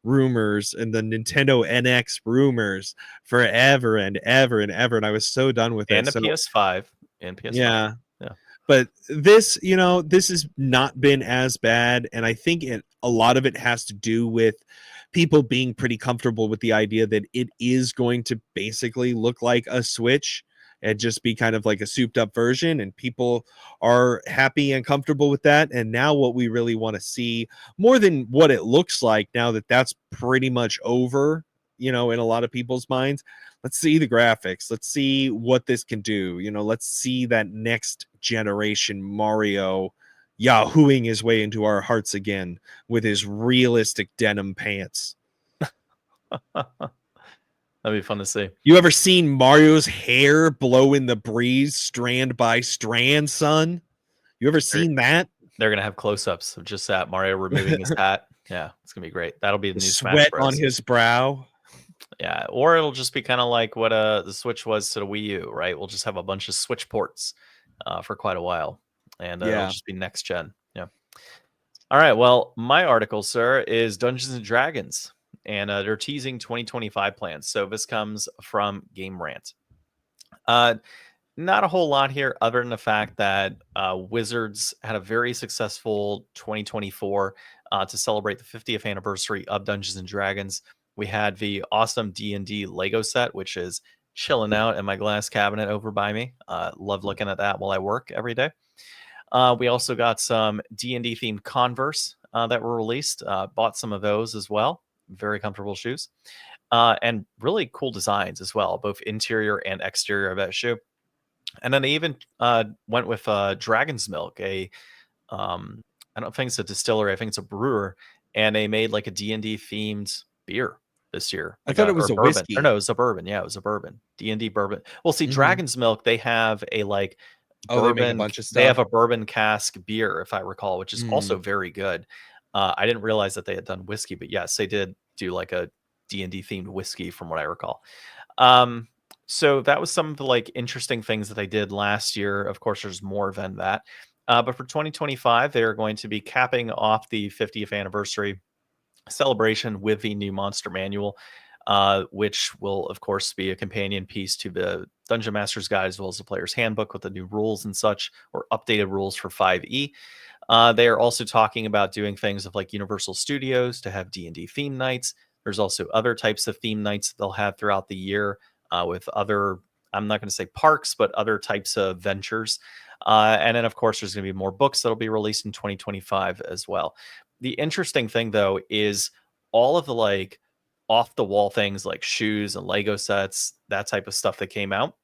rumors and the Nintendo NX rumors forever and ever and ever. And I was so done with it. And the So PS5 and PS5. yeah, Yeah. but this has not been as bad, and I think a lot of it has to do with people being pretty comfortable with the idea that it is going to basically look like a Switch and just be kind of like a souped up version, and people are happy and comfortable with that. And now what we really want to see, more than what it looks like, now that that's pretty much over, in a lot of people's minds, let's see the graphics, let's see what this can do, let's see that next generation Mario yahooing his way into our hearts again with his realistic denim pants. That'd be fun to see. You ever seen Mario's hair blow in the breeze strand by strand, son? You ever seen that? They're gonna have close-ups of just that Mario removing his hat. Yeah, it's gonna be great. That'll be the The new Smash sweat on Bros. his brow. Yeah, or it'll just be kind of like what the Switch was to the Wii U, right? We'll just have a bunch of Switch ports for quite a while, and it'll Yeah. just be next gen. Yeah. All right. Well, my article, sir, is Dungeons and Dragons, and they're teasing 2025 plans. So this comes from Game Rant. Not a whole lot here, other than the fact that Wizards had a very successful 2024 to celebrate the 50th anniversary of Dungeons and Dragons. We had the awesome D&D Lego set, which is chilling out in my glass cabinet over by me. Love looking at that while I work every day. We also got some D&D themed Converse that were released. Bought some of those as well. Very comfortable shoes. And really cool designs as well, both interior and exterior of that shoe. And then they even went with Dragon's Milk, I don't think it's a distillery, I think it's a brewer, and they made like a D&D themed beer this year, I like thought it or was a bourbon. Or no, whiskey. it was a bourbon. Yeah, it was a bourbon. D&D bourbon. Well, see, Mhm. Dragon's Milk, they have a like Oh, they make a bourbon. bunch of They have stuff. a bourbon cask beer, if I recall, which is also Mm. very good. I didn't realize that they had done whiskey, but yes, they did do like a D&D themed whiskey, from what I recall. Um, so that was some of the like interesting things that they did last year. Of course, there's more than that. But for 2025, they are going to be capping off the 50th anniversary celebration with the new Monster Manual, which will, of course, be a companion piece to the Dungeon Master's Guide as well as the Player's Handbook with the new rules and such, or updated rules for 5e. They are also talking about doing things of like Universal Studios to have D&D theme nights. There's also other types of theme nights they'll have throughout the year with other, I'm not going to say parks, but other types of ventures. And then, of course, there's going to be more books that'll be released in 2025 as well. The interesting thing, though, is all of the like off the wall things like shoes and Lego sets, that type of stuff that came out.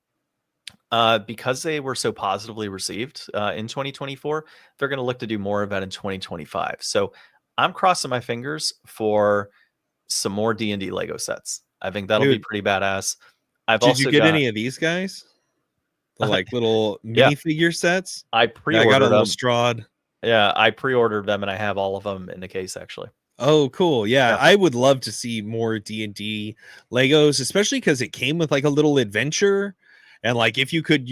Because they were so positively received in 2024, they're going to look to do more of that in 2025. So I'm crossing my fingers for some more D&D Lego sets. I think that'll be Dude, pretty badass. I've did you also get got, any of these guys? The like little yeah, minifigure sets? I Yeah, I got a pre-ordered little them. Strahd. Yeah, I pre-ordered them and I have all of them in the case actually. Oh, cool. Yeah, Yeah. I would love to see more D&D Legos, especially because it came with like a little adventure. And like if you could,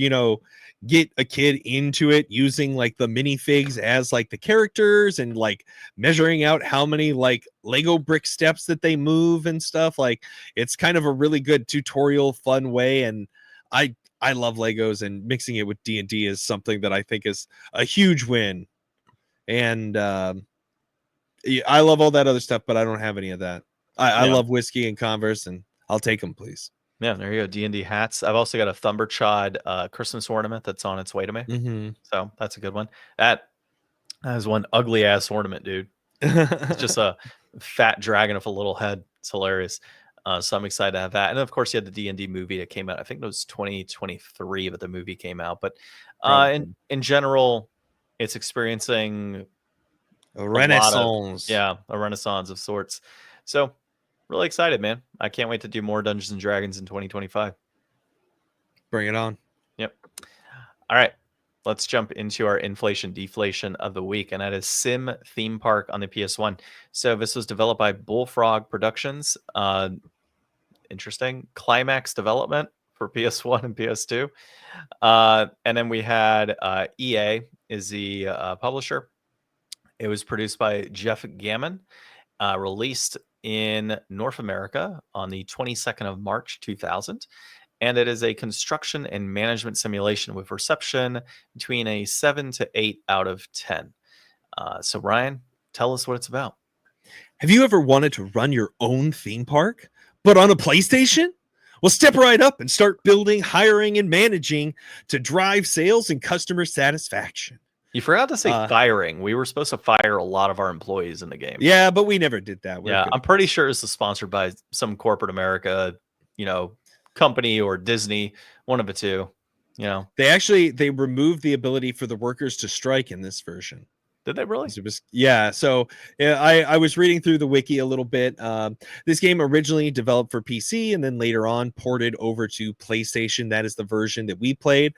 get a kid into it using like the minifigs as like the characters and like measuring out how many like Lego brick steps that they move and stuff, like it's kind of a really good tutorial fun way. And I love Legos, and mixing it with D&D is something that I think is a huge win. And yeah, I love all that other stuff, but I don't have any of that. I Yeah. love whiskey and Converse, and I'll take them, please. Yeah, there you go. D&D hats. I've also got a Thumberchod Christmas ornament that's on its way to me. Mm-hmm. So that's a good one. That is one ugly ass ornament, dude. It's just a fat dragon with a little head. It's hilarious. So I'm excited to have that. And of course, you had the D&D movie that came out. I think it was 2023 that the movie came out. But Probably. in general, it's experiencing A a lot of, renaissance. yeah, a renaissance of sorts. So really excited, man. I can't wait to do more Dungeons and Dragons in 2025. Bring it on. Yep. All right. Let's jump into our inflation deflation of the week, and that is Sim Theme Park on the PS1. So this was developed by Bullfrog Productions. Interesting. Climax Development for PS1 and PS2. And then we had EA is the publisher. It was produced by Jeff Gammon, released in North America on the 22nd of March 2000. And it is a construction and management simulation with reception between a 7 to 8 out of 10. So, Ryan, tell us what it's about. Have you ever wanted to run your own theme park, but on a PlayStation? Well, step right up and start building, hiring, and managing to drive sales and customer satisfaction. You forgot to say firing. We were supposed to fire a lot of our employees in the game. Yeah, but we never did that. Yeah, I'm pretty sure this is sponsored by some corporate America, company or Disney, one of the two. They removed the ability for the workers to strike in this version. Did they really? So I was reading through the wiki a little bit. This game originally developed for PC and then later on ported over to PlayStation. That is the version that we played.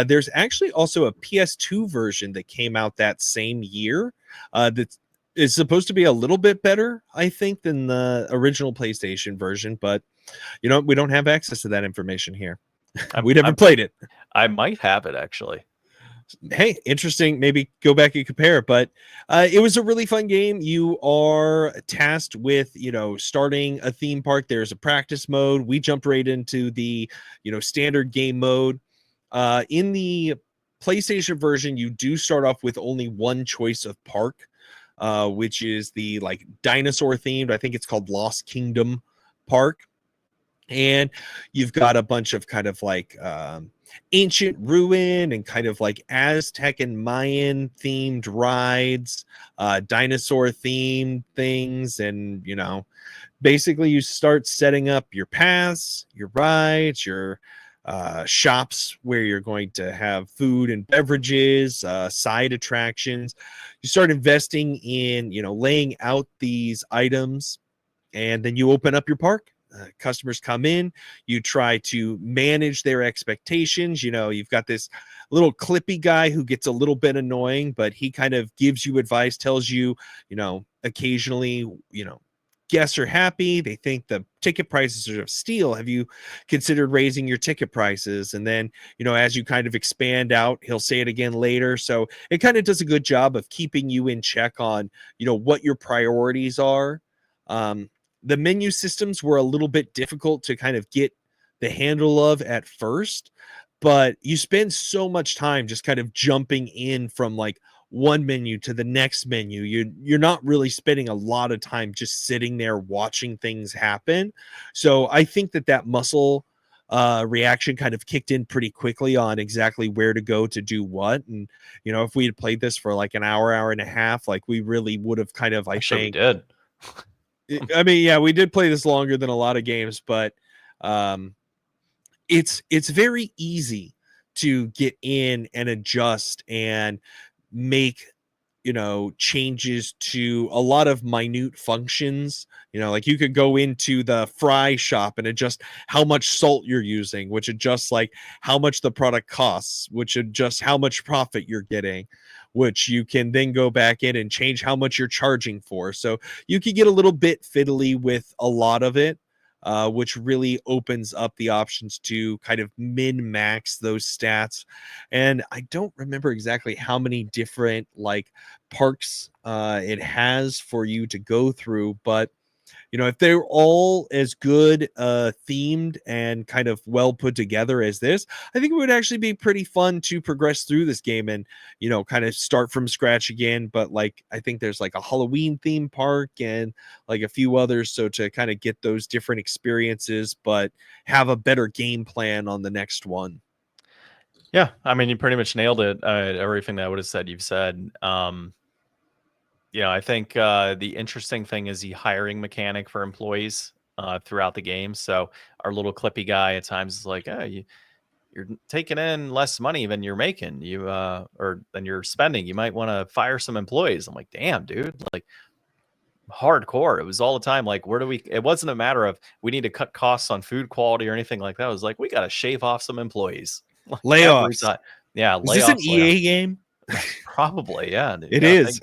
There's actually also a PS2 version that came out that same year that is supposed to be a little bit better, I think, than the original PlayStation version. But, we don't have access to that information here. We never played it. I might have it, actually. Hey, interesting. Maybe go back and compare, but it was a really fun game. You are tasked with, starting a theme park. There's a practice mode. We jumped right into the, standard game mode. In the PlayStation version, you do start off with only one choice of park, which is the dinosaur themed. I think it's called Lost Kingdom Park. And you've got a bunch of kind of ancient ruin and kind of Aztec and Mayan themed rides, dinosaur themed things. And, basically you start setting up your paths, your rides, your shops where you're going to have food and beverages, side attractions. You start investing in, laying out these items, and then you open up your park. Customers come in, you try to manage their expectations. You've got this little clippy guy who gets a little bit annoying, but he kind of gives you advice, tells you, occasionally, guests are happy. They think the ticket prices are of steel. Have you considered raising your ticket prices? And then, as you kind of expand out, he'll say it again later. So it kind of does a good job of keeping you in check on, what your priorities are. The menu systems were a little bit difficult to kind of get the handle of at first, but you spend so much time just kind of jumping in from one menu to the next menu. You're not really spending a lot of time just sitting there watching things happen. So I think that muscle reaction kind of kicked in pretty quickly on exactly where to go to do what. And if we had played this for an hour and a half, we really would have kind of Actually, we did. I mean, yeah, we did play this longer than a lot of games, but it's very easy to get in and adjust and make changes to a lot of minute functions. You could go into the fry shop and adjust how much salt you're using, which adjusts how much the product costs, which adjusts how much profit you're getting, which you can then go back in and change how much you're charging for. So you can get a little bit fiddly with a lot of it, which really opens up the options to kind of min-max those stats. And I don't remember exactly how many different parks it has for you to go through, but if they're all as good themed and kind of well put together as this, I think it would actually be pretty fun to progress through this game and kind of start from scratch again. But I think there's a Halloween theme park and a few others, so to kind of get those different experiences but have a better game plan on the next one. Yeah, I mean, you pretty much nailed it. Everything that I would have said, you've said. I think the interesting thing is the hiring mechanic for employees throughout the game. So our little clippy guy at times is like, you're taking in less money than you're making, or than you're spending. You might want to fire some employees. I'm like, damn, dude, like hardcore. It was all the time. Like, it wasn't a matter of we need to cut costs on food quality or anything like that. It was like, we got to shave off some employees. Like every Layoffs. time. Yeah. Is this an Layoffs, layoffs. EA game? Probably. Yeah. It Yeah. is.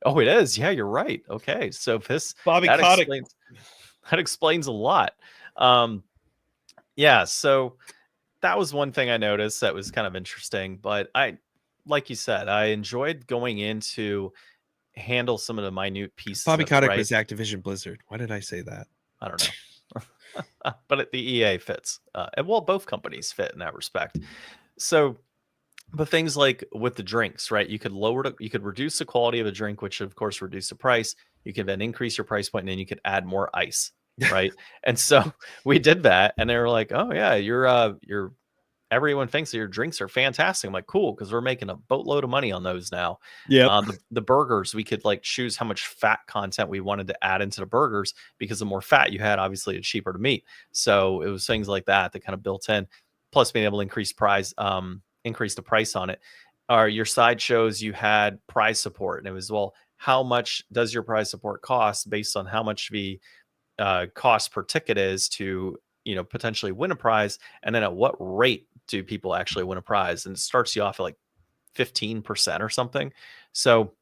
Oh, it is. Yeah, you're right. Okay. So Bobby that Kotick. explains a lot. Yeah. So that was one thing I noticed that was kind of interesting. But like you said, I enjoyed going in to handle some of the minute pieces Bobby of it, Kotick right? was Activision Blizzard. Why did I say that? I don't know. But the EA fits. And well, both companies fit in that respect. So, but things like with the drinks, right? You could reduce the quality of a drink, which of course reduce the price. You can then increase your price point, and then you could add more ice, right? And so we did that, and they were like, "Oh yeah, you're everyone thinks that your drinks are fantastic." I'm like, cool, because we're making a boatload of money on those now. Yep. The burgers, we could like choose how much fat content we wanted to add into the burgers, because the more fat you had, obviously, it's cheaper to meat. So it was things like that that kind of built in. Plus, being able to increase the price on it. Or your side shows, you had prize support, and it was, well, how much does your prize support cost based on how much the cost per ticket is to potentially win a prize, and then at what rate do people actually win a prize, and it starts you off at like 15% or something. So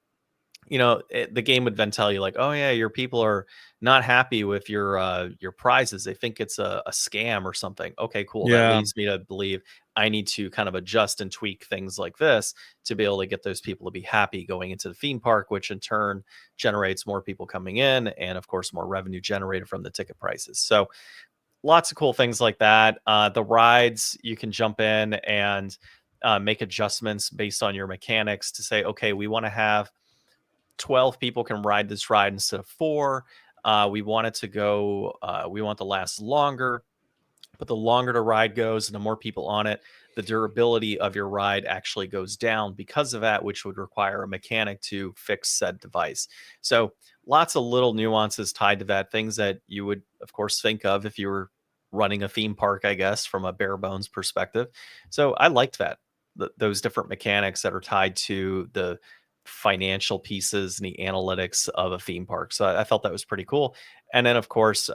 the game would then tell you like, oh yeah, your people are not happy with your prizes. They think it's a scam or something. Okay, cool. That Yeah. leads me to believe I need to kind of adjust and tweak things like this to be able to get those people to be happy going into the theme park, which in turn generates more people coming in, and of course more revenue generated from the ticket prices. So lots of cool things like that. The rides, you can jump in and make adjustments based on your mechanics to say, okay, we want to have 12 people can ride this ride instead of 4. We want it to go, we want to last longer, but the longer the ride goes and the more people on it, the durability of your ride actually goes down because of that, which would require a mechanic to fix said device. So lots of little nuances tied to that, things that you would, of course, think of if you were running a theme park, I guess, from a bare bones perspective. So I liked that, those different mechanics that are tied to the financial pieces and the analytics of a theme park. So I felt that was pretty cool. And then, of course,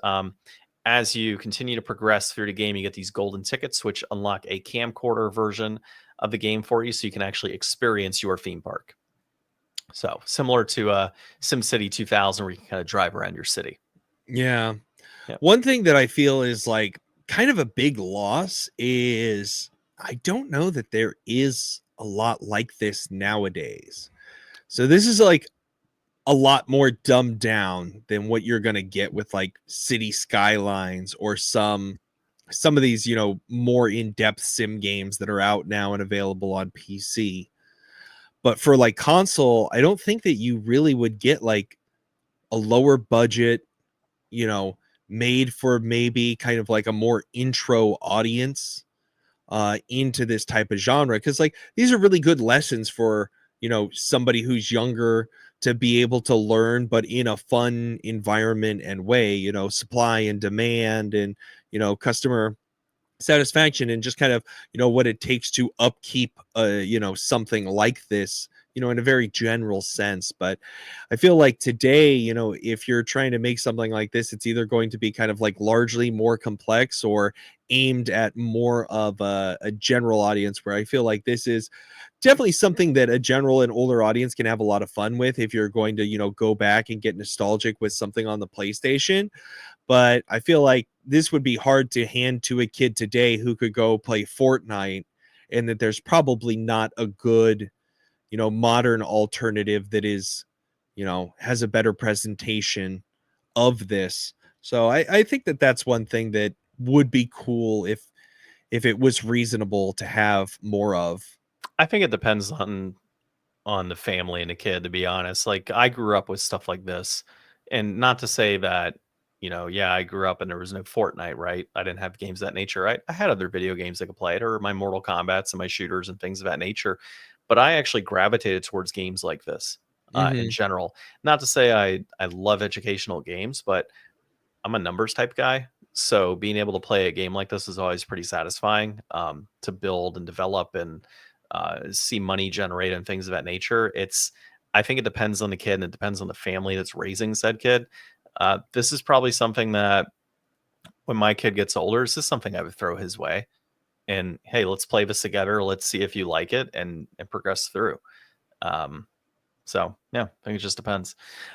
as you continue to progress through the game, you get these golden tickets, which unlock a camcorder version of the game for you, so you can actually experience your theme park. So similar to SimCity 2000, where you can kind of drive around your city. Yeah. Yep. One thing that I feel is like kind of a big loss is I don't know that there is a lot like this nowadays. So this is like a lot more dumbed down than what you're going to get with like City Skylines or some of these, more in-depth sim games that are out now and available on PC. But for like console, I don't think that you really would get like a lower budget, made for maybe kind of like a more intro audience into this type of genre, because like these are really good lessons for somebody who's younger to be able to learn, but in a fun environment and way, supply and demand, and customer satisfaction, and just kind of what it takes to upkeep something like this, in a very general sense. But I feel like today, if you're trying to make something like this, it's either going to be kind of like largely more complex or aimed at more of a general audience, where I feel like this is definitely something that a general and older audience can have a lot of fun with if you're going to go back and get nostalgic with something on the PlayStation. But I feel like this would be hard to hand to a kid today who could go play Fortnite, and that there's probably not a good, modern alternative that is, has a better presentation of this. So I think that that's one thing that would be cool if it was reasonable to have more of. I think it depends on the family and the kid, to be honest. Like, I grew up with stuff like this, and not to say that, yeah, I grew up and there was no Fortnite, right? I didn't have games of that nature, right? I had other video games I could play it, or my Mortal Kombats and my shooters and things of that nature. But I actually gravitated towards games like this in Mhm. general. Not to say I love educational games, but I'm a numbers type guy. So being able to play a game like this is always pretty satisfying, to build and develop and see money generate and things of that nature. I think it depends on the kid and it depends on the family that's raising said kid. This is probably something that when my kid gets older, this is something I would throw his way. And hey, let's play this together. Let's see if you like it and progress through. Um, so yeah, I think it just depends.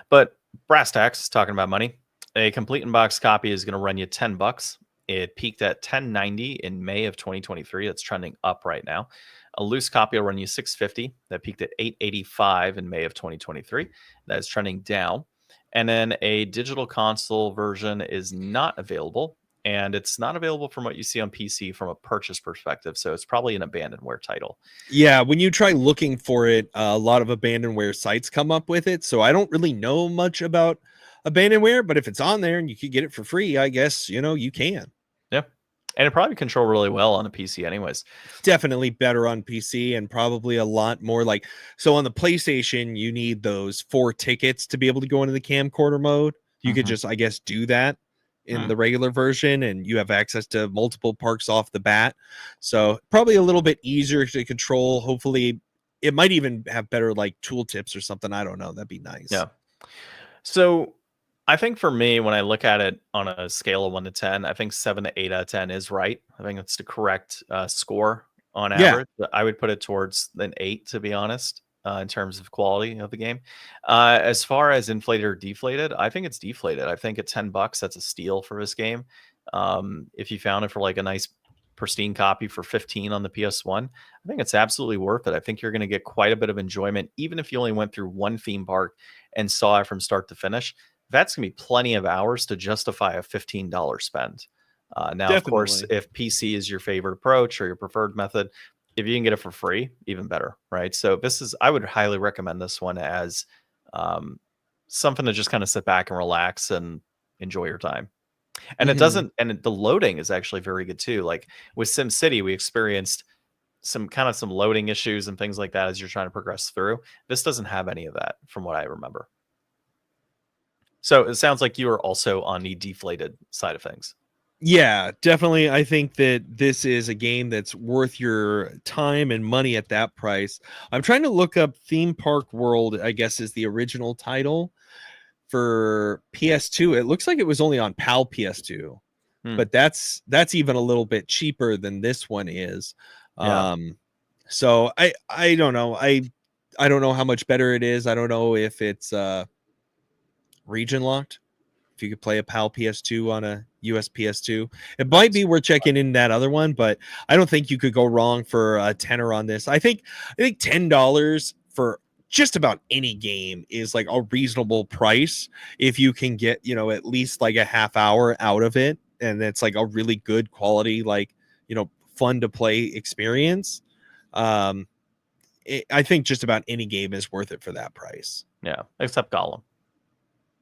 But brass tacks, talking about money, a complete in-box copy is going to run you $10. It peaked at $10.90 in May of 2023. It's trending up right now. A loose copy will run you $6.50. That peaked at $8.85 in May of 2023. That is trending down. And then a digital console version is not available. And it's not available from what you see on PC from a purchase perspective. So it's probably an abandonware title. Yeah, when you try looking for it, a lot of abandonware sites come up with it. So I don't really know much about abandonware, but if it's on there and you can get it for free, I guess, you can. Yeah. And it probably control really well on a PC anyways. Definitely better on PC and probably a lot more so on the PlayStation, you need those 4 tickets to be able to go into the camcorder mode. You could just, I guess, do that in the regular version and you have access to multiple parks off the bat. So probably a little bit easier to control. Hopefully it might even have better tooltips or something. I don't know. That'd be nice. Yeah. So I think for me, when I look at it on a scale of 1 to 10, I think 7 to 8 out of 10 is right. I think that's the correct score on average. I would put it towards an 8, to be honest, in terms of quality of the game. As far as inflated or deflated, I think it's deflated. I think at $10, that's a steal for this game. If you found it for a nice pristine copy for 15 on the PS1, I think it's absolutely worth it. I think you're going to get quite a bit of enjoyment, even if you only went through one theme park and saw it from start to finish. That's going to be plenty of hours to justify a $15 spend. Now, of course, if PC is your favorite approach or your preferred method, if you can get it for free, even better, right? So I would highly recommend this one as something to just kind of sit back and relax and enjoy your time. And the loading is actually very good too. Like with SimCity, we experienced some loading issues and things like that as you're trying to progress through. This doesn't have any of that from what I remember. So it sounds like you are also on the deflated side of things. Yeah, definitely. I think that this is a game that's worth your time and money at that price. I'm trying to look up Theme Park World, I guess is the original title for PS2. It looks like it was only on PAL PS2, but that's even a little bit cheaper than this one is. Yeah. So I don't know. I don't know how much better it is. I don't know if it's region locked. If you could play a PAL PS2 on a US PS2, it might be worth checking in that other one, but I don't think you could go wrong for a tenner on this. I think $10 for just about any game is a reasonable price if you can get, at least a half hour out of it. And it's a really good quality, fun to play experience. I think just about any game is worth it for that price. Yeah. Except Gollum.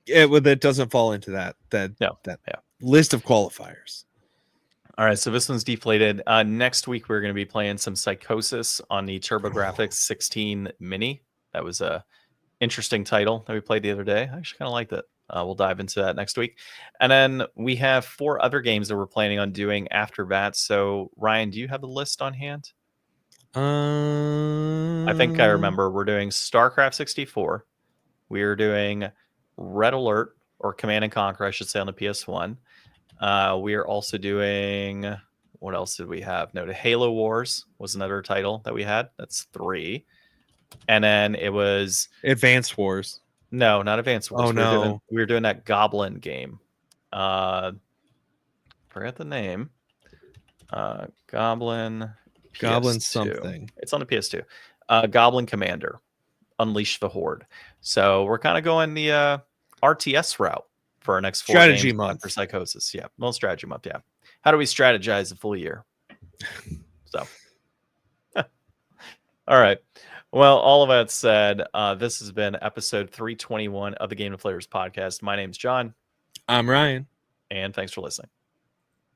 That doesn't fall into that list of qualifiers. All right, so this one's deflated. Next week we're going to be playing some Psychosis on the TurboGrafx 16 Mini. That was a interesting title that we played the other day. I actually kind of liked it. We'll dive into that next week. And then we have 4 other games that we're planning on doing after that. So Ryan, do you have the list on hand? I think I remember. We're doing StarCraft 64. We're doing Red Alert, or Command and Conquer, I should say, on the PS1. We are also doing, what else did we have? No, the Halo Wars was another title that we had. That's 3. And then it was Advanced Wars. No, not Advanced Wars. Oh, no. We were doing that Goblin game. Forget the name. Goblin PS2. Something. It's on the PS2. Goblin Commander. Unleash the Horde. So we're kind of going the RTS route for our next 4 strategy games month for Psychosis. Yeah, well, strategy month. Yeah, how do we strategize a full year? So, all right. Well, all of that said, this has been episode 321 of the Game Deflators podcast. My name's John. I'm Ryan, and thanks for listening.